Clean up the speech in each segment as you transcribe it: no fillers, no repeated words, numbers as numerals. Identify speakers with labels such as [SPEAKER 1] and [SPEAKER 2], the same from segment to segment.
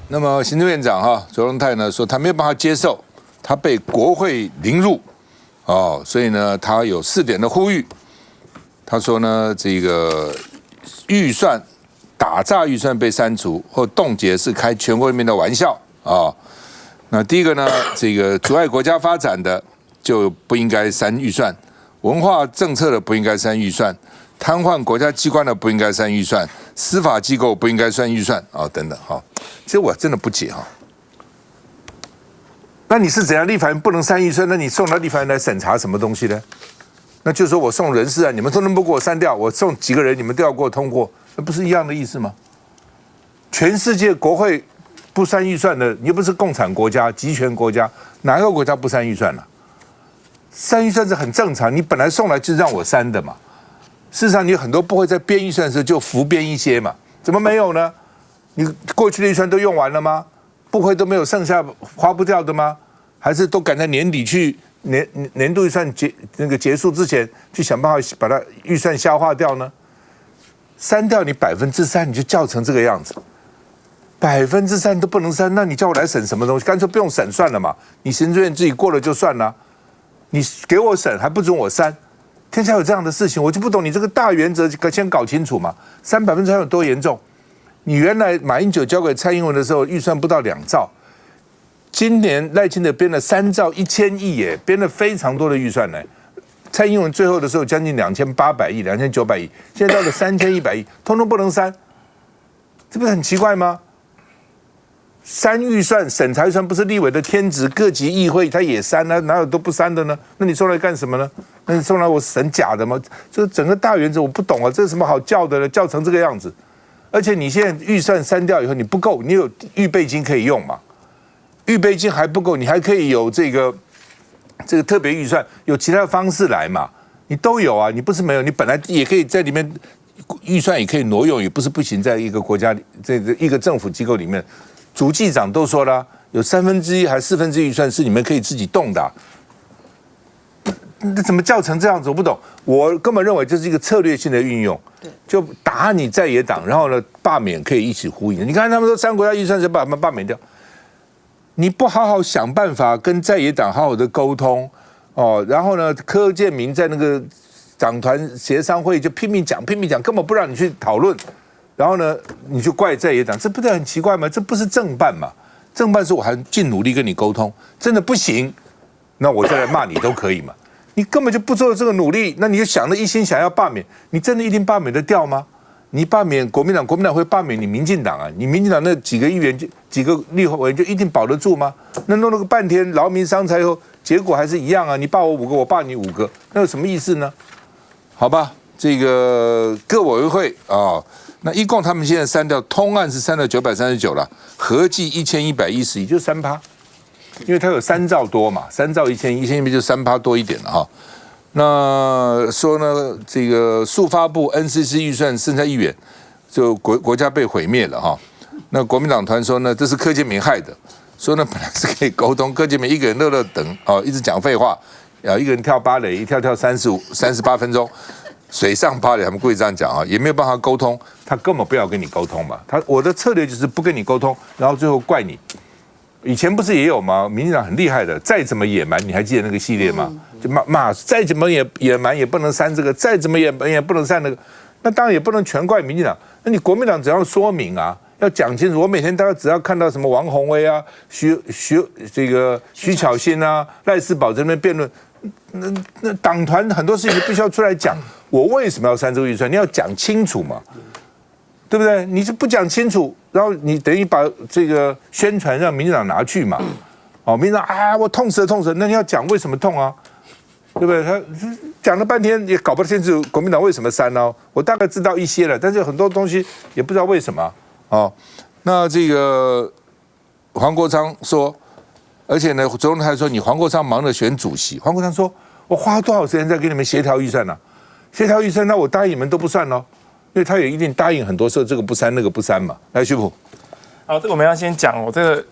[SPEAKER 1] 那么行政院长卓荣泰呢说他没有办法接受他被国会凌辱所以呢他有4点的呼吁。他说呢这个预算打诈预算被删除或冻结是开全国人民的玩笑那第一个呢，这个阻碍国家发展的就不应该删预算，文化政策的不应该删预算，瘫痪国家机关的不应该删预算，司法机构不应该删预算等等其实我真的不解那你是怎样立法院不能删预算？那你送到立法院来审查什么东西呢？那就是说我送人事你们都能不给我删掉，我送几个人你们都要给我通过，那不是一样的意思吗？全世界国会不删预算的，你又不是共产国家、集权国家，哪个国家不删预算呢？删预算是很正常，你本来送来就是让我删的嘛。事实上，你有很多部会在编预算的时候就浮编一些嘛，怎么没有呢？你过去的预算都用完了吗？部会都没有剩下花不掉的吗？还是都赶在年底去年度预算结束之前去想办法把它预算消化掉呢？删掉你3%，你就叫成这个样子。3%都不能删，那你叫我来审什么东西？干脆不用审算了嘛。你行政院自己过了就算了，你给我审还不准我删，天下有这样的事情，我就不懂你这个大原则先搞清楚嘛。删3%有多严重？你原来马英九交给蔡英文的时候预算不到2兆，今年赖清德编了3兆1000亿耶，编了非常多的预算呢。蔡英文最后的时候将近2800亿、2900亿，现在到了3100亿，通通不能删，这不是很奇怪吗？删预算、审查预算不是立委的天职，各级议会他也删哪有都不删的呢？那你送来干什么呢？那你送来我审假的吗？这整个大原则我不懂这是什么好叫的呢？叫成这个样子，而且你现在预算删掉以后你不够，你有预备金可以用嘛？预备金还不够，你还可以有这个特别预算，有其他的方式来嘛？你都有啊，你不是没有，你本来也可以在里面预算也可以挪用，也不是不行，在一个国家一个政府机构里面。主计长都说了，有1/3还是1/4预算是你们可以自己动的那怎么叫成这样子？我不懂。我根本认为这是一个策略性的运用，就打你在野党，然后呢罢免可以一起呼应。你看他们说3国家预算是把他们罢免掉，你不好好想办法跟在野党好好的沟通然后呢柯建铭在那个党团协商会就拼命讲，根本不让你去讨论。然后呢，你就怪在野党，这不是很奇怪吗？这不是正办嘛？正办是我还尽努力跟你沟通，真的不行，那我再来骂你都可以嘛。你根本就不做这个努力，那你就想了一心想要罢免，你真的一定罢免得掉吗？你罢免国民党，国民党会罢免你民进党你民进党那几个议员、几个立委就一定保得住吗？那弄了个半天劳民伤财后，结果还是一样你罢我5个，我罢你5个，那有什么意思呢？好吧，这个各委员会那一共他们现在删掉通案是删到939了，合计1110亿，就3%，因为它有3兆多嘛，3兆1000亿就3%多一点了那说呢，这个速发部 NCC 预算剩下1元，就国家被毁灭了那国民党团说呢，这是柯建铭害的，说呢本来是可以沟通，柯建铭一个人乐等一直讲废话，一个人跳芭蕾，一跳38分钟。水上芭蕾，他们故意这样讲也没有办法沟通，他根本不要跟你沟通嘛。我的策略就是不跟你沟通，然后最后怪你。以前不是也有吗？民进党很厉害的，再怎么野蛮，你还记得那个系列吗？就骂再怎么野蛮也不能删这个，再怎么野蛮也不能删那个。那当然也不能全怪民进党，那你国民党只要说明要讲清楚。我每天大概只要看到什么王宏威徐巧芯赖士葆这边辩论。那党团很多事情必须要出来讲，我为什么要删这个预算？你要讲清楚嘛，对不对？你是不讲清楚，然后你等于把这个宣传让民进党拿去嘛，民进党我痛死了，那你要讲为什么痛对不对？他讲了半天也搞不清楚国民党为什么删我大概知道一些了，但是很多东西也不知道为什么那这个黄国昌说。而且呢，总统还说你黄国昌忙着选主席。黄国昌说：“我花多少时间在给你们协调预算呢？协调预算，那我答应你们都不算因为他也一定答应很多时候这个不删那个不删嘛。”来，徐普，
[SPEAKER 2] 这个我们要先讲这个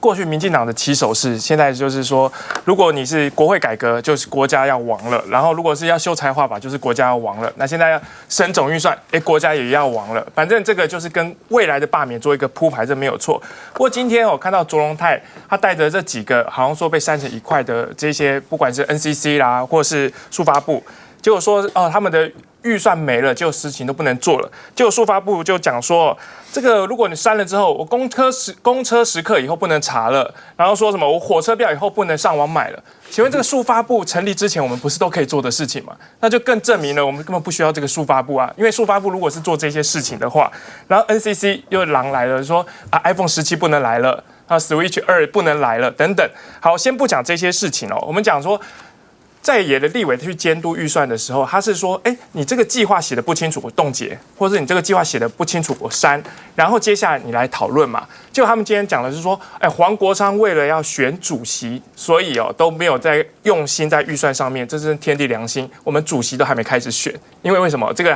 [SPEAKER 2] 过去民进党的起手式，现在就是说，如果你是国会改革，就是国家要亡了；然后如果是要修财划法，就是国家要亡了。那现在要升总预算，国家也要亡了。反正这个就是跟未来的罢免做一个铺排，这没有错。不过今天我看到卓荣泰他带着这几个好像说被删成1块的这些，不管是 NCC 啦，或是数发部，结果说他们的预算没了，就事情都不能做了。结果数发部就讲说，这个如果你删了之后，我公车时刻以后不能查了，然后说什么我火车票以后不能上网买了。请问这个数发部成立之前，我们不是都可以做的事情吗？那就更证明了我们根本不需要这个数发部啊。因为数发部如果是做这些事情的话，然后 NCC 又狼来了，说iPhone 17不能来了，Switch 2不能来了等等。好，先不讲这些事情哦，我们讲说。在野的立委去监督预算的时候，他是说，你这个计划写的不清楚，我冻结，或者你这个计划写的不清楚，我删，然后接下来你来讨论嘛。结果他们今天讲的是说，黄国昌为了要选主席，所以都没有在用心在预算上面，这是天地良心。我们主席都还没开始选，因为什么？这个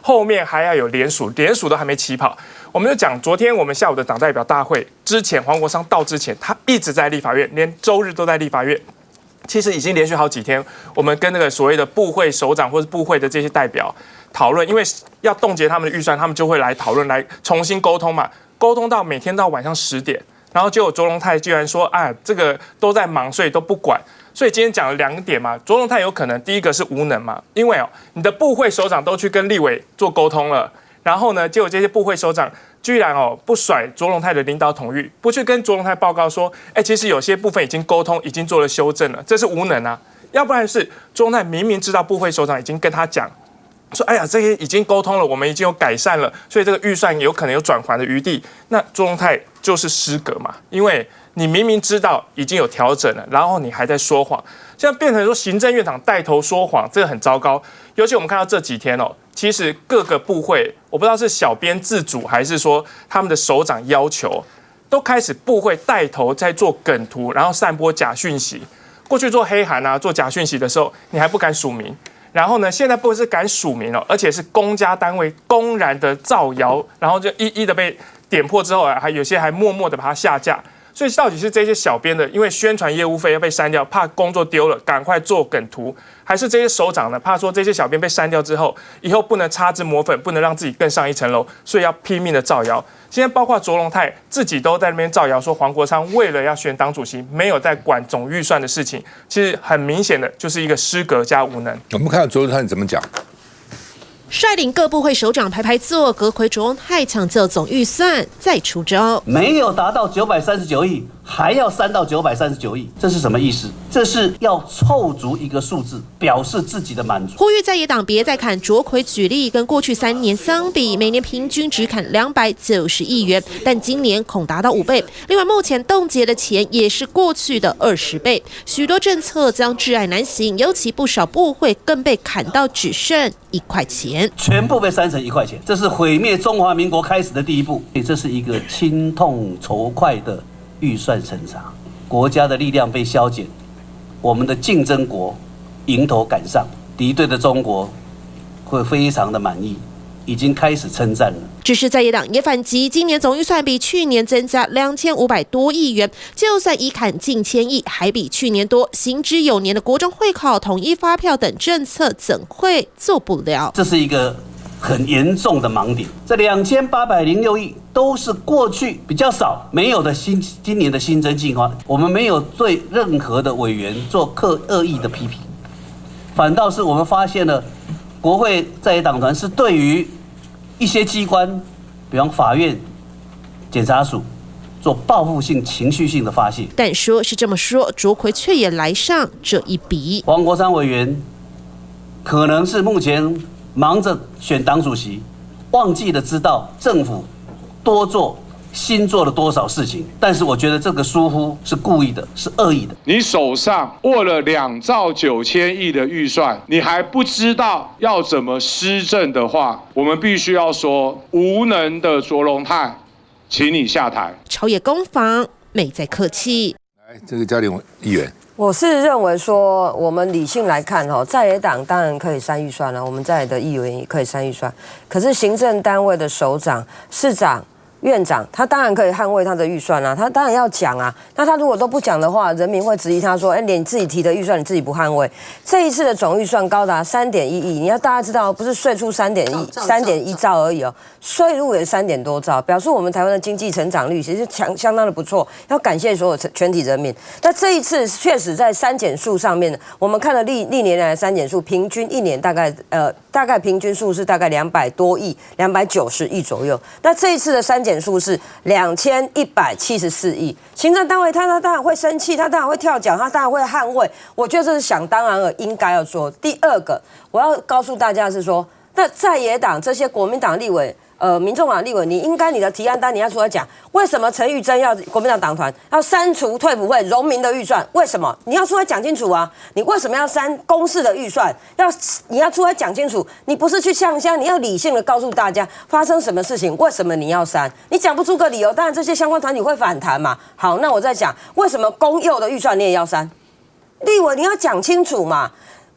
[SPEAKER 2] 后面还要有联署都还没起跑。我们就讲，昨天我们下午的党代表大会之前，黄国昌到之前，他一直在立法院，连周日都在立法院。其实已经连续好几天，我们跟那个所谓的部会首长或是部会的这些代表讨论，因为要冻结他们的预算，他们就会来讨论，来重新沟通嘛，沟通到每天到晚上10点，然后结果卓荣泰居然说这个都在忙，所以都不管。所以今天讲了2点嘛，卓荣泰有可能第一个是无能嘛，因为你的部会首长都去跟立委做沟通了，然后呢，结果这些部会首长居然不甩卓荣泰的领导统御，不去跟卓荣泰报告说，其实有些部分已经沟通，已经做了修正了，这是无能啊。要不然是卓荣泰明明知道部会首长已经跟他讲，说这些已经沟通了，我们已经有改善了，所以这个预算有可能有转圜的余地。那卓荣泰就是失格嘛，因为你明明知道已经有调整了，然后你还在说谎，现在变成说行政院长带头说谎，这个很糟糕。尤其我们看到这几天其实各个部会，我不知道是小编自主还是说他们的首长要求，都开始部会带头在做梗图，然后散播假讯息。过去做黑函做假讯息的时候，你还不敢署名，然后呢，现在不是敢署名而且是公家单位公然的造谣，然后就一一的被点破之后还有些还默默的把它下架。所以到底是这些小编的，因为宣传业务费要被删掉，怕工作丢了，赶快做梗图，还是这些首长呢，怕说这些小编被删掉之后，以后不能擦脂抹粉，不能让自己更上一层楼，所以要拼命的造谣。现在包括卓荣泰自己都在那边造谣，说黄国昌为了要选党主席，没有在管总预算的事情，其实很明显的就是一个失格加无能。
[SPEAKER 1] 我们看到卓荣泰怎么讲。
[SPEAKER 3] 率领各部会首长排排坐，阁揆卓荣泰抢救总预算再出招，
[SPEAKER 4] 没有达到939亿，还要删到939亿，这是什么意思？这是要凑足一个数字，表示自己的满足。
[SPEAKER 3] 呼吁在野党别再砍卓揆，举例跟过去3年相比，每年平均只砍290亿元，但今年恐达到5倍。另外，目前冻结的钱也是过去的20倍，许多政策将窒碍难行，尤其不少部会更被砍到只剩1块钱。
[SPEAKER 4] 全部被删成1块钱，这是毁灭中华民国开始的第一步。这是一个轻痛仇快的预算审查，国家的力量被削减，我们的竞争国迎头赶上，敌对的中国会非常的满意，已经开始称赞了。
[SPEAKER 3] 只是在野党也反击，今年总预算比去年增加2500多亿元，就算已砍近1000亿，还比去年多。行之有年的国中会考、统一发票等政策，怎会做不了？
[SPEAKER 4] 这是一个很严重的盲点。这2806亿都是过去比较少没有的今年的新增计划，我们没有对任何的委员做恶意的批评，反倒是我们发现了国会在野党团是对于一些机关，比方法院、检察署，做报复性、情绪性的发泄。
[SPEAKER 3] 但说是这么说，卓揆却也来上这一笔。
[SPEAKER 4] 黄国昌委员可能是目前忙着选党主席，忘记了知道政府新做了多少事情，但是我觉得这个疏忽是故意的，是恶意的。
[SPEAKER 5] 你手上握了2兆9千亿的预算，你还不知道要怎么施政的话，我们必须要说，无能的卓荣泰，请你下台。
[SPEAKER 3] 朝野攻防，没再客气。
[SPEAKER 1] 来，这个嘉玲议员。
[SPEAKER 6] 我是认为说，我们理性来看在野党当然可以删预算了，我们在野的议员也可以删预算。可是行政单位的首长、市长、院长他当然可以捍卫他的预算啊，他当然要讲啊。那他如果都不讲的话，人民会质疑他说：“哎，连你自己提的预算你自己不捍卫。”这一次的总预算高达3.1亿，你要大家知道，不是税出3.1兆而已哦，税入也3点多兆，表示我们台湾的经济成长率其实相当的不错，要感谢所有全体人民。那这一次确实在删减数上面，我们看了历年来的删减数，平均一年大概平均数是大概200多亿，290亿左右。那这一次的删减数是2174亿，行政单位他当然会生气，他当然会跳脚，他当然会捍卫。我觉得这是想当然而应该要做。第二个，我要告诉大家的是说，那在野党这些国民党立委。民众党立委，你的提案单你要出来讲，为什么陈玉珍要国民党党团要删除退辅会荣民的预算？为什么？你要出来讲清楚啊！你为什么要删公视的预算？你要出来讲清楚，你不是去呛香，你要理性的告诉大家发生什么事情，为什么你要删？你讲不出个理由，当然这些相关团体会反弹嘛。好，那我再讲，为什么公幼的预算你也要删？立委你要讲清楚嘛。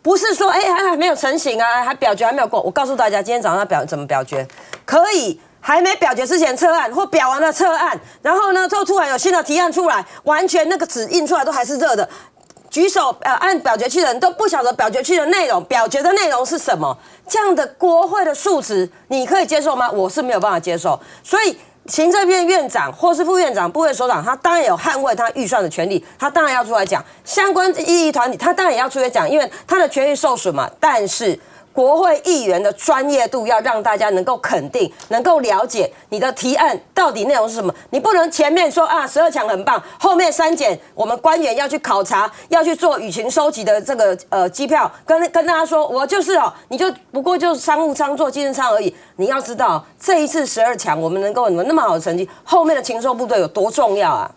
[SPEAKER 6] 不是说还没有成型啊，还表决还没有过。我告诉大家，今天早上怎么表决？可以还没表决之前撤案，或表完了撤案，然后呢，就突然有新的提案出来，完全那个纸印出来都还是热的。举手按表决器的人都不晓得表决器的内容，表决的内容是什么？这样的国会的数值，你可以接受吗？我是没有办法接受，所以。行政院院长或是副院长、部会首长，他当然有捍卫他预算的权利，他当然要出来讲。相关异议团体，他当然也要出来讲，因为他的权益受损嘛。但是国会议员的专业度要让大家能够肯定、能够了解你的提案到底内容是什么。你不能前面说12强很棒，后面删减，我们官员要去考察、要去做舆情收集的这个机票，跟大家说，我就是你就不过就是商务舱坐经济舱而已。你要知道，这一次12强我们能够有那么好的成绩，后面的禽兽部队有多重要啊！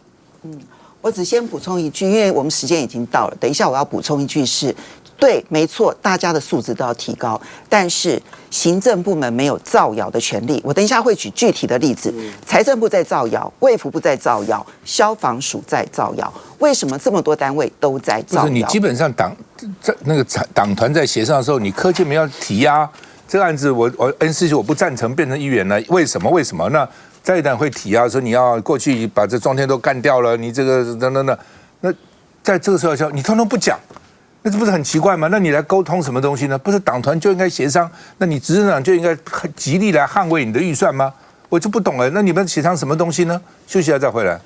[SPEAKER 7] 我只先补充一句，因为我们时间已经到了，等一下我要补充一句是。对，没错，大家的素质都要提高，但是行政部门没有造谣的权利。我等一下会举具体的例子，财政部在造谣，卫福部在造谣，消防署在造谣，为什么这么多单位都在造谣？
[SPEAKER 1] 就是你基本上党团在协商的时候，你科技没有提呀，这个案子我 N47我不赞成变成议员了，为什么？那在野党会提啊，说你要过去把这中天都干掉了，你这个等，那在这个时候你通通不讲。那这不是很奇怪吗？那你来沟通什么东西呢？不是党团就应该协商？那你执政党就应该极力来捍卫你的预算吗？我就不懂了。那你们协商什么东西呢？休息一下再回来。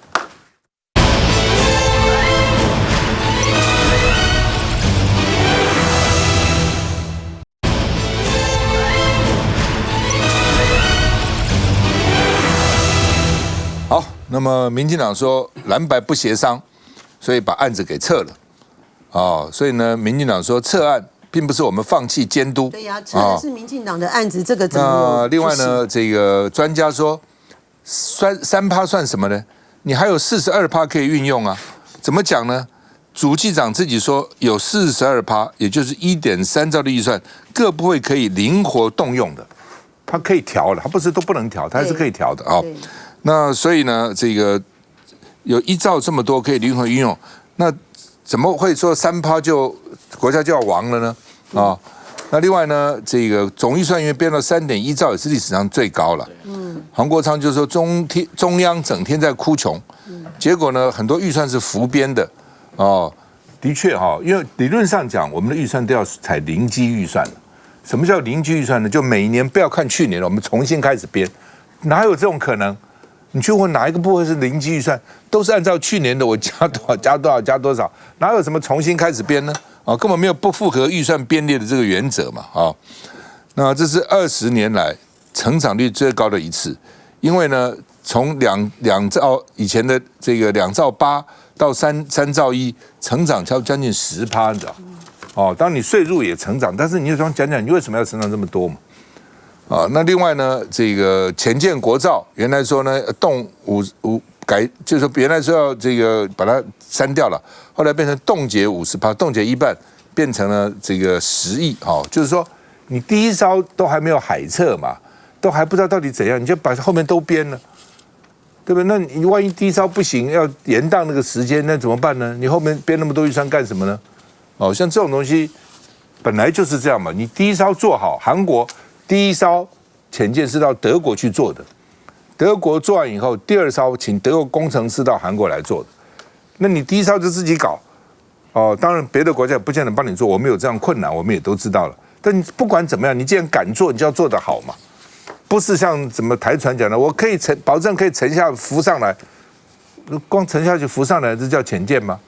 [SPEAKER 1] 好，那么民进党说蓝白不协商，所以把案子给撤了。所以呢，民进党说撤案并不是我们放弃监督，
[SPEAKER 8] 对呀，撤的是民进党的案子，这个怎么？
[SPEAKER 1] 另外呢，这个专家说3%算什么呢？你还有42%可以运用啊？怎么讲呢？主计长自己说有42%，也就是1.3兆的预算，各部会可以灵活动用的，它可以调的，它不是都不能调，它还是可以调的啊。那所以呢，这个有1兆这么多可以灵活运用，那怎么会说3%就国家就要亡了呢？那另外呢，这个总预算因为变到3.1兆，也是历史上最高了。黄国昌就说中央整天在哭穷，结果呢，很多预算是浮编的。的确因为理论上讲，我们的预算都要采零基预算。什么叫零基预算呢？就每年不要看去年了，我们重新开始编，哪有这种可能？你去问哪一个部分是零基预算，都是按照去年的我加多少，哪有什么重新开始编呢？根本没有不符合预算编列的这个原则嘛。那这是20年来成长率最高的一次，因为呢，从2兆以前的这个2兆8到3兆1，成长将近10%，你知道？当你税入也成长，但是你就讲你为什么要成长这么多嘛？那另外呢，这个前建国造原来说呢动改，就是说原来说要这个把它删掉了，后来变成冻结50%，冻结一半，变成了这个10亿。就是说你第一招都还没有海测嘛，都还不知道到底怎样，你就把后面都编了，对不对？那你万一第一招不行，要延宕那个时间，那怎么办呢？你后面编那么多预算干什么呢？像这种东西本来就是这样嘛，你第一招做好，韩国第一艘潜舰是到德国去做的，德国做完以后，第2艘请德国工程师到韩国来做的，那你第1艘就自己搞，哦，当然别的国家也不见得帮你做，我们有这样困难，我们也都知道了。但不管怎么样，你既然敢做，你就要做得好嘛，不是像怎么台船讲的，我可以保证可以沉下浮上来，光沉下去浮上来，这叫潜舰吗？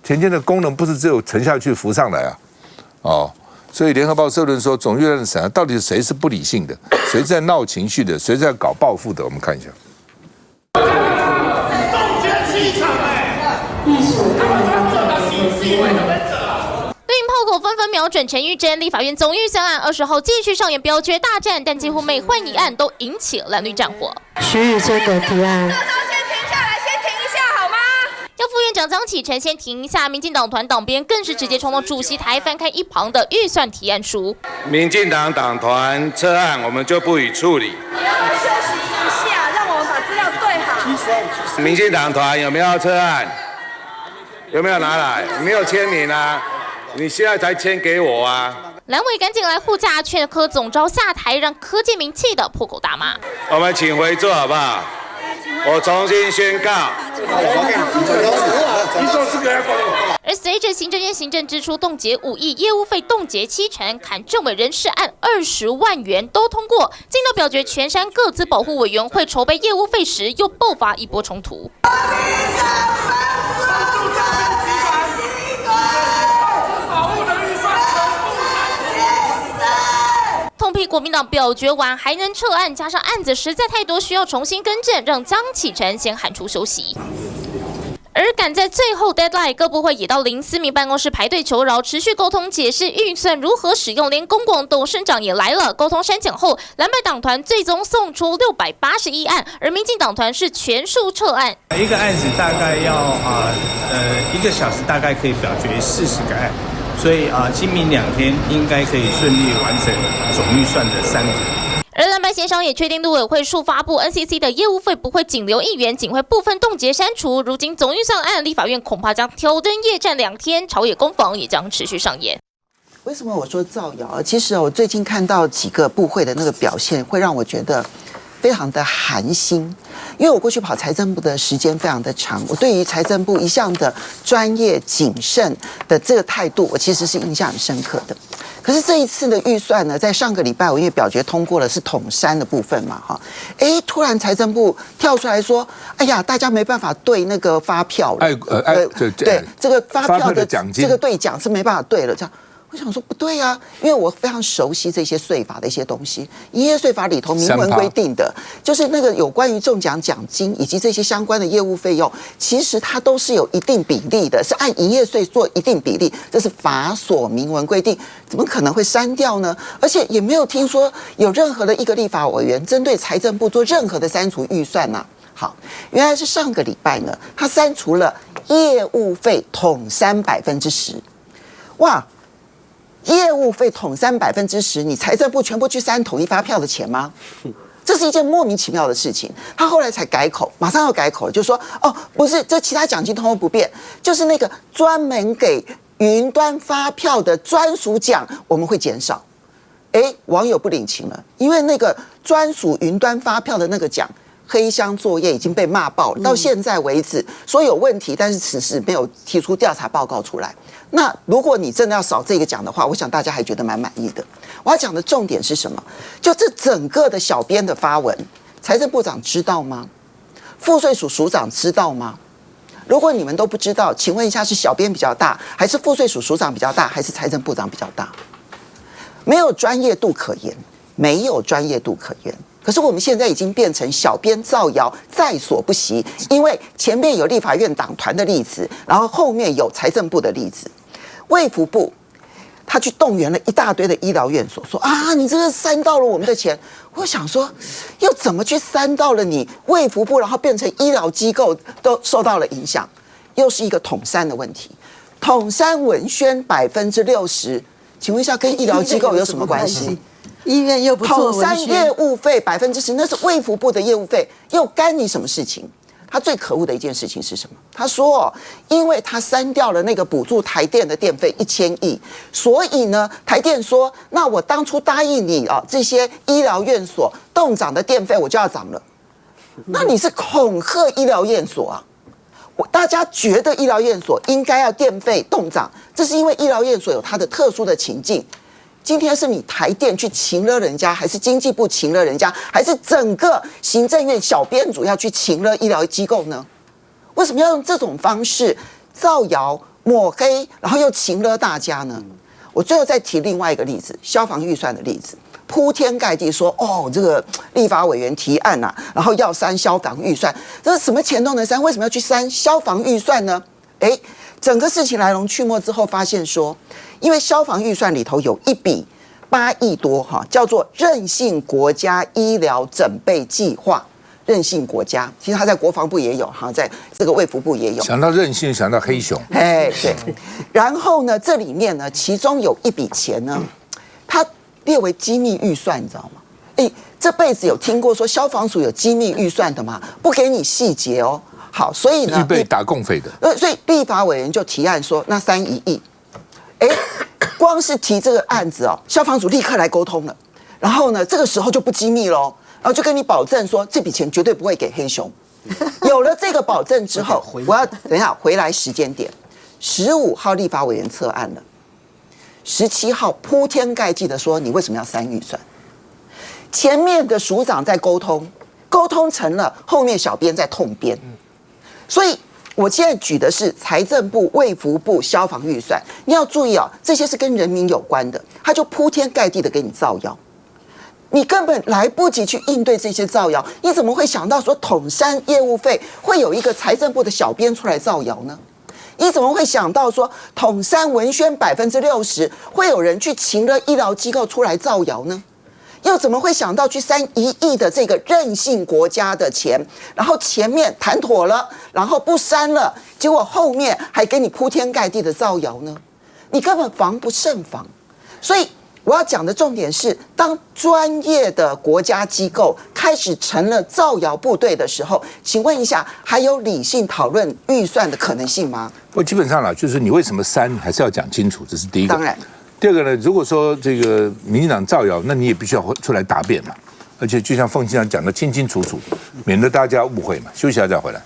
[SPEAKER 1] 潜舰的功能不是只有沉下去浮上来啊，哦。所以联合报社论说，总预算的审核到底谁是不理性的，谁在闹情绪的，谁在搞报复的？我们看一下。
[SPEAKER 9] 绿营炮口纷纷瞄准陈玉珍，立法院总预算案20号继续上演表决大战，但几乎每换一案都引起蓝绿战火。
[SPEAKER 10] 徐宇珍的提案。
[SPEAKER 9] 要副院长张启臣先停一下，民进党团党编更是直接冲到主席台，翻开一旁的预算提案书。
[SPEAKER 11] 民进党党团撤案，我们就不予处理。
[SPEAKER 12] 你要不要休息一下，让我们把资料对好？
[SPEAKER 11] 民进党团有没有要撤案？有没有拿来？没有签名啊？你现在才签给我啊！
[SPEAKER 9] 蓝委赶紧来护驾，劝柯总召下台，让柯建明气得破口大骂。
[SPEAKER 11] 我们请回座好不好？我重新宣告。
[SPEAKER 9] 而随着行政院行政支出冻结5亿，业务费冻结70%，砍政委人事案20万元都通过。进到表决全删各自保护委员会筹备业务费时，又爆发一波冲突。痛批国民党表决完还能撤案，加上案子实在太多，需要重新更正，让江启臣先喊出休息。而赶在最后 deadline， 各部会也到林思明办公室排队求饶，持续沟通解释预算如何使用，连公广董事长也来了。沟通删减后，蓝白党团最终送出681案，而民进党团是全数撤案。
[SPEAKER 13] 一个案子大概要1个小时，大概可以表决40个案，所以今明2天应该可以顺利完成总预算的3读。
[SPEAKER 9] 而蓝白协商也确定，陆委会数发布 NCC 的业务费不会仅留1元，仅会部分冻结删除。如今总预算案，立法院恐怕将挑灯夜战2天，朝野攻防也将持续上演。
[SPEAKER 7] 为什么我说造谣？其实我最近看到几个部会的那个表现，会让我觉得非常的寒心。因为我过去跑财政部的时间非常的长，我对于财政部一向的专业谨慎的这个态度，我其实是印象很深刻的。可是这一次的预算呢，在上个礼拜我因为表决通过了是统删的部分嘛，突然财政部跳出来说，哎呀，大家没办法对那个发票了，对这个发票的这个兑奖是没办法对了，这样。我想说不对啊，因为我非常熟悉这些税法的一些东西，营业税法里头明文规定的，就是那个有关于中奖奖金以及这些相关的业务费用，其实它都是有一定比例的，是按营业税做一定比例，这是法所明文规定，怎么可能会删掉呢？而且也没有听说有任何的一个立法委员针对财政部做任何的删除预算啊。好，原来是上个礼拜呢，他删除了业务费统删10%，哇！业务费统删10%，你财政部全部去删统一发票的钱吗？这是一件莫名其妙的事情。他后来才改口，马上要改口，就说哦，不是，这其他奖金通通不变，就是那个专门给云端发票的专属奖我们会减少。网友不领情了，因为那个专属云端发票的那个奖。黑箱作业已经被骂爆了，到现在为止说有问题，但是此时没有提出调查报告出来。那如果你真的要少这个奖的话，我想大家还觉得蛮满意的。我要讲的重点是什么？就这整个的小编的发文，财政部长知道吗？赋税署署长知道吗？如果你们都不知道，请问一下，是小编比较大，还是赋税署署长比较大，还是财政部长比较大？没有专业度可言，没有专业度可言。可是我们现在已经变成小编造谣在所不惜，因为前面有立法院党团的例子，然后后面有财政部的例子。卫福部他去动员了一大堆的医疗院所，说啊，你这个删到了我们的钱。我想说，又怎么去删到了你卫福部，然后变成医疗机构都受到了影响，又是一个统删的问题。统删文宣60%，请问一下，跟医疗机构有什么关系？
[SPEAKER 8] 医院又不做
[SPEAKER 7] 统删业务费10%，那是卫福部的业务费，又干你什么事情？他最可恶的一件事情是什么？他说，因为他删掉了那个补助台电的电费1000亿，所以呢，台电说，那我当初答应你这些医疗院所动涨的电费我就要涨了。那你是恐吓医疗院所啊！大家觉得医疗院所应该要电费动涨，这是因为医疗院所有它的特殊的情境。今天是你台电去情勒人家，还是经济部情勒人家，还是整个行政院小编组要去情勒医疗机构呢？为什么要用这种方式造谣抹黑，然后又情勒大家呢？我最后再提另外一个例子，消防预算的例子。铺天盖地说这个立法委员提案啊，然后要删消防预算，这什么钱都能删，为什么要去删消防预算呢？整个事情来龙去脉之后，发现说，因为消防预算里头有一笔8亿多叫做韧性国家医疗整备计划。韧性国家，其实他在国防部也有在这个卫福部也有。
[SPEAKER 1] 想到韧性，想到黑熊。
[SPEAKER 7] 对。然后呢，这里面呢，其中有一笔钱呢，它列为机密预算，你知道吗？这辈子有听过说消防署有机密预算的吗？不给你细节哦。好，所以呢，
[SPEAKER 1] 预备打共匪的。
[SPEAKER 7] 所以立法委员就提案说，那3亿。光是提这个案子消防署立刻来沟通了。然后呢，这个时候就不机密喽，然后就跟你保证说，这笔钱绝对不会给黑熊。有了这个保证之后，我要等一下回来时间点，15号立法委员策案了。17号铺天盖地的说，你为什么要删预算？前面的署长在沟通成了，后面小编在痛编。所以我现在举的是财政部、卫福部消防预算，你要注意这些是跟人民有关的，他就铺天盖地的给你造谣，你根本来不及去应对这些造谣，你怎么会想到说统山业务费会有一个财政部的小编出来造谣呢？你怎么会想到说统山文宣60%会有人去请了医疗机构出来造谣呢？又怎么会想到去删1亿的这个韧性国家的钱，然后前面谈妥了，然后不删了，结果后面还给你铺天盖地的造谣呢？你根本防不胜防。所以我要讲的重点是，当专业的国家机构开始成了造谣部队的时候，请问一下，还有理性讨论预算的可能性吗？
[SPEAKER 1] 不，基本上啦，就是你为什么删，还是要讲清楚，这是第一个。
[SPEAKER 7] 当然，
[SPEAKER 1] 第二个呢，如果说这个民进党造谣，那你也必须要出来答辩嘛，而且就像凤青讲的清清楚楚，免得大家误会嘛。休息一下再回来。